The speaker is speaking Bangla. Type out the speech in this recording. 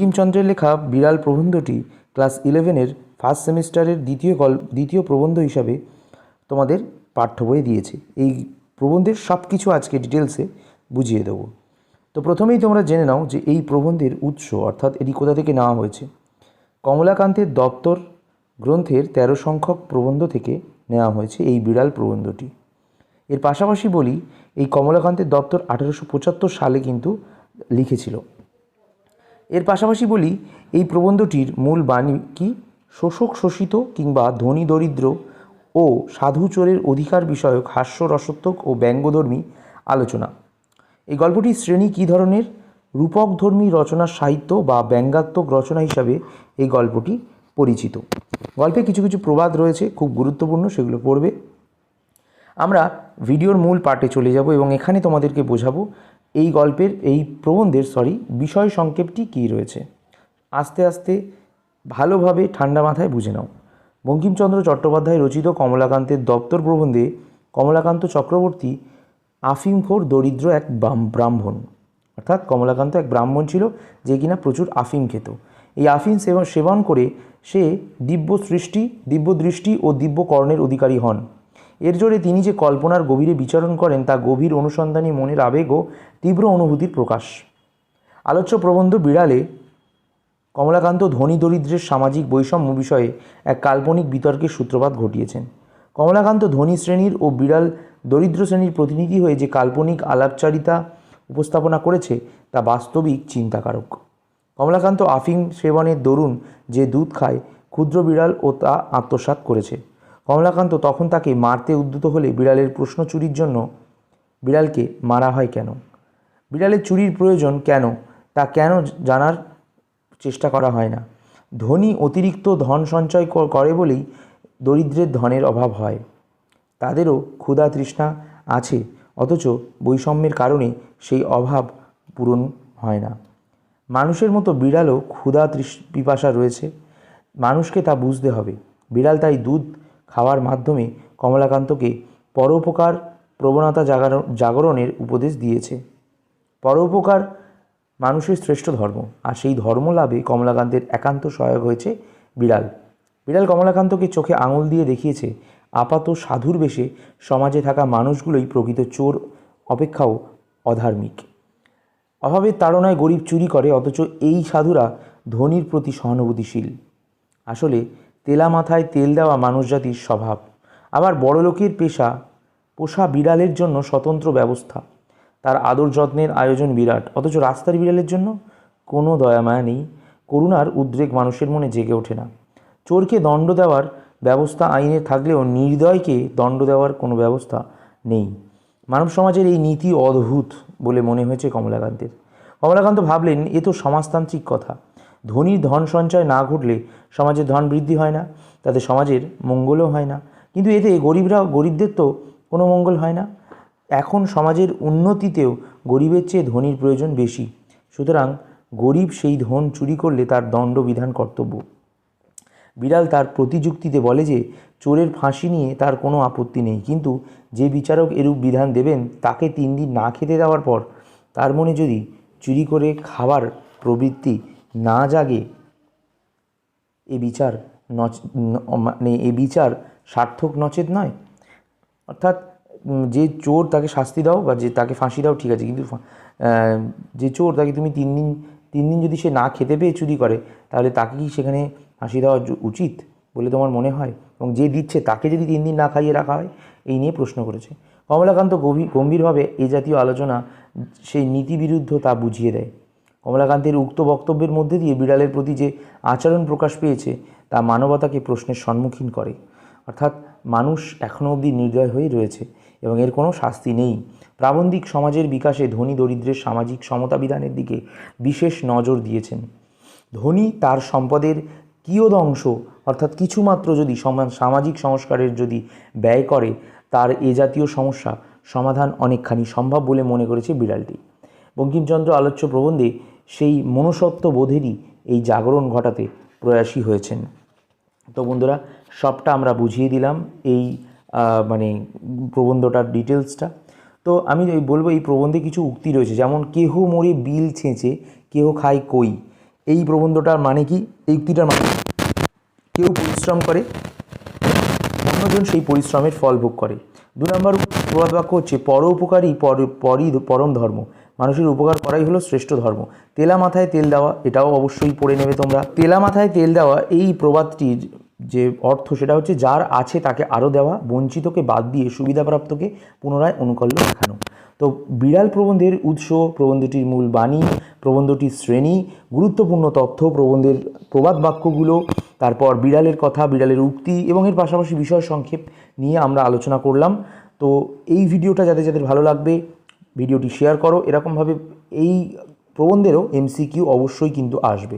বঙ্কিমচন্দ্রের লেখা বিড়াল প্রবন্ধটি ক্লাস 11-এর ফার্স্ট সেমিস্টারের দ্বিতীয় প্রবন্ধ হিসাবে তোমাদের পাঠ্য বইয়ে দিয়েছে। এই প্রবন্ধের সব কিছু আজকে ডিটেলসে বুঝিয়ে দেবো। তো প্রথমেই তোমরা জেনে নাও যে এই প্রবন্ধের উৎস অর্থাৎ এটি কোথা থেকে নেওয়া হয়েছে। কমলাকান্তের দপ্তর গ্রন্থের 13 সংখ্যক প্রবন্ধ থেকে নেওয়া হয়েছে এই বিড়াল প্রবন্ধটি। এর পাশাপাশি বলি, এই কমলাকান্তের দপ্তর 1875 সালে কিন্তু লিখেছিল। এর পাশাপাশি বলি, এই প্রবন্ধটির মূল বাণী কি? শোষক শোষিত কিংবা ধনী দরিদ্র ও সাধু চোরের অধিকার বিষয়ক হাস্যরসাত্মক ও ব্যঙ্গধর্মী আলোচনা। এই গল্পটির শ্রেণী কী ধরনের? রূপকধর্মী রচনার সাহিত্য বা ব্যঙ্গাত্মক রচনা হিসাবে এই গল্পটি পরিচিত। গল্পে কিছু কিছু প্রবাদ রয়েছে, খুব গুরুত্বপূর্ণ, সেগুলো পড়বে। আমরা ভিডিওর মূল পার্টে চলে যাব এবং এখানে তোমাদেরকে বোঝাবো এই গল্পের এই প্রবন্ধের বিষয় সংক্ষেপটি কী রয়েছে। আস্তে আস্তে ভালোভাবে ঠান্ডা মাথায় বুঝে নাও। বঙ্কিমচন্দ্র চট্টোপাধ্যায় রচিত কমলাকান্তের দপ্তর প্রবন্ধে কমলাকান্ত চক্রবর্তী আফিমখোর দরিদ্র এক ব্রাহ্মণ, অর্থাৎ কমলাকান্ত এক ব্রাহ্মণ ছিল যে কিনা প্রচুর আফিম খেত। এই আফিম সেবন করে সে দিব্য দৃষ্টি ও দিব্য কর্ণের অধিকারী হন। এর জোরে তিনি যে কল্পনার গভীরে বিচরণ করেন তা গভীর অনুসন্ধানী মনের আবেগ ও তীব্র অনুভূতির প্রকাশ। আলোচ্য প্রবন্ধ বিড়ালে কমলাকান্ত ধনী দরিদ্রের সামাজিক বৈষম্য বিষয়ে এক কাল্পনিক বিতর্কের সূত্রপাত ঘটিয়েছেন। কমলাকান্ত ধনী শ্রেণীর ও বিড়াল দরিদ্র শ্রেণীর প্রতিনিধি হয়ে যে কাল্পনিক আলাপচারিতা উপস্থাপনা করেছে তা বাস্তবিক চিন্তাকারক। কমলাকান্ত আফিম সেবনের দরুন যে দুধ খায়, ক্ষুদ্র বিড়াল ও তা আত্মসাৎ করেছে। কমলাকান্ত তখন তাকে মারতে উদ্যত হলে বিড়ালের প্রশ্ন, চুরির জন্য বিড়ালকে মারা হয় কেন? বিড়ালের চুরির প্রয়োজন কেন তা কেন জানার চেষ্টা করা হয় না? ধনী অতিরিক্ত ধন সঞ্চয় করে বলেই দরিদ্রের ধনের অভাব হয়। তাদেরও ক্ষুধা তৃষ্ণা আছে, অথচ বৈষম্যের কারণে সেই অভাব পূরণ হয় না। মানুষের মতো বিড়ালও ক্ষুধা পিপাসা রয়েছে, মানুষকে তা বুঝতে হবে। বিড়াল তাই দুধ খাওয়ার মাধ্যমে কমলাকান্তকে পরোপকার প্রবণতা জাগরণের উপদেশ দিয়েছে। পরোপকার মানুষের শ্রেষ্ঠ ধর্ম, আর সেই ধর্ম লাভে কমলাকান্তের একান্ত সহায়ক হয়েছে বিড়াল। বিড়াল কমলাকান্তকে চোখে আঙুল দিয়ে দেখিয়েছে আপাত সাধুর বেশে সমাজে থাকা মানুষগুলোই প্রকৃত চোর অপেক্ষাও অধার্মিক। অভাবের তাড়নায় গরিব চুরি করে, অথচ এই সাধুরা ধনীর প্রতি সহানুভূতিশীল। আসলে তেলা মাথায় তেল দেওয়া মানুষজাতির স্বভাব। আবার বড়লোকের পোষা বিড়ালের জন্য স্বতন্ত্র ব্যবস্থা, তার আদর যত্নের আয়োজন বিরাট, অথচ রাস্তার বিড়ালের জন্য কোনো দয়ামায়া নেই, করুণার উদ্রেক মানুষের মনে জেগে ওঠে না। চোরকে দণ্ড দেওয়ার ব্যবস্থা আইনে থাকলেও নির্দয়কে দণ্ড দেওয়ার কোনো ব্যবস্থা নেই। মানব সমাজের এই নীতি অদ্ভুত বলে মনে হয়েছে কমলাকান্তের। কমলাকান্ত ভাবলেন, এ তো সমাজতান্ত্রিক কথা। ধনীর ধন সঞ্চয় না ঘটলে সমাজের ধন বৃদ্ধি হয় না, তাতে সমাজের মঙ্গলও হয় না। কিন্তু এতে গরিবদের তো কোনো মঙ্গল হয় না। এখন সমাজের উন্নতিতেও গরিবের চেয়ে ধনীর প্রয়োজন বেশি। সুতরাং গরিব সেই ধন চুরি করলে তার দণ্ড বিধান কর্তব্য। বিড়াল তার প্রতিযুক্তিতে বলে যে চোরের ফাঁসি নিয়ে তার কোনো আপত্তি নেই, কিন্তু যে বিচারক এরূপ বিধান দেবেন তাকে 3 দিন না খেতে দেওয়ার পর তার মনে যদি চুরি করে খাবার প্রবৃত্তি না জাগে, এ বিচার সার্থক নচেত নয়। অর্থাৎ যে চোর তাকে শাস্তি দাও বা যে তাকে ফাঁসি দাও, ঠিক আছে, কিন্তু যে চোর তাকে তুমি 3 দিন যদি সে না খেতে পেয়ে চুরি করে, তাহলে তাকে কি সেখানে ফাঁসি দেওয়া উচিত বলে তোমার মনে হয়? এবং যে দিচ্ছে তাকে যদি 3 দিন না খাইয়ে রাখা হয়, এই নিয়ে প্রশ্ন করেছে। কমলাকান্ত গম্ভীরভাবে এ জাতীয় আলোচনা সেই নীতিবিরুদ্ধ তা বুঝিয়ে দেয়। কমলাকান্তের উক্ত বক্তব্যের মধ্যে দিয়ে বিড়ালের প্রতি যে আচরণ প্রকাশ পেয়েছে তা মানবতাকে প্রশ্নের সম্মুখীন করে। অর্থাৎ মানুষ এখনও অবধি নির্দয় হয়ে রয়েছে এবং এর কোনো শাস্তি নেই। প্রাবন্ধিক সমাজের বিকাশে ধনী দরিদ্রের সামাজিক সমতা বিধানের দিকে বিশেষ নজর দিয়েছেন। ধনী তার সম্পদের কিয়দ অংশ অর্থাৎ কিছুমাত্র যদি সামাজিক সংস্কারের যদি ব্যয় করে, তার এ জাতীয় সমস্যা সমাধান অনেকখানি সম্ভব বলে মনে করেছে বিড়ালটি। বঙ্কিমচন্দ্র আলোচ্য প্রবন্ধে সেই মনুষ্যত্ব বোধেরই এই জাগরণ ঘটাতে প্রয়াসী হয়েছেন। তো বন্ধুরা, সবটা আমরা বুঝিয়ে দিলাম এই প্রবন্ধটার ডিটেলসটা। তো আমি বলবো, এই প্রবন্ধে কিছু উক্তি রয়েছে, যেমন কেহ মোরে বিল ছেঁচে কেহ খায় কই, এই প্রবন্ধটার মানে কি, এই উক্তিটার মানে কি? কেউ পরিশ্রম করে, অন্যজন সেই পরিশ্রমের ফল ভোগ করে। 2 নম্বর প্রবাদ বাক্য হচ্ছে পর উপকারী পরই পরম ধর্ম। মানুষের উপকার করাই হলো শ্রেষ্ঠ ধর্ম। তেলা মাথায় তেল দেওয়া, এটাও অবশ্যই পড়ে নেবে তোমরা। তেলা মাথায় তেল দেওয়া এই প্রবাদটির যে অর্থ সেটা হচ্ছে যার আছে তাকে আরও দেওয়া, বঞ্চিতকে বাদ দিয়ে সুবিধাপ্রাপ্তকে পুনরায় অনুকল্য দেখানো। তো বিড়াল প্রবন্ধের উৎস, প্রবন্ধটির মূল বাণী, প্রবন্ধটির শ্রেণী, গুরুত্বপূর্ণ তথ্য, প্রবন্ধের প্রবাদ বাক্যগুলো, তারপর বিড়ালের কথা, বিড়ালের উক্তি এবং এর পাশাপাশি বিষয় সংক্ষেপ নিয়ে আমরা আলোচনা করলাম। তো এই ভিডিওটা যাদের যাদের ভালো লাগবে ভিডিওটি শেয়ার করো। এরকমভাবে এই প্রবন্ধেরও MCQ অবশ্যই কিন্তু আসবে।